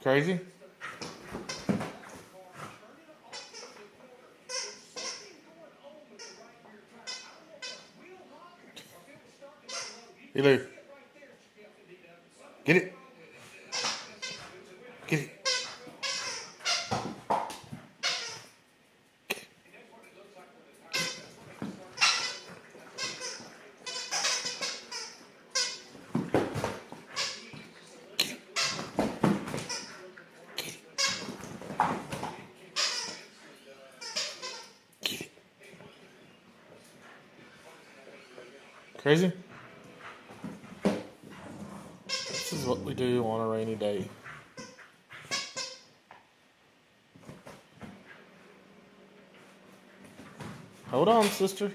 Crazy? Hey, Lou. Get it. Get it. Get it. Crazy? This is what we do on a rainy day. Hold on, sister.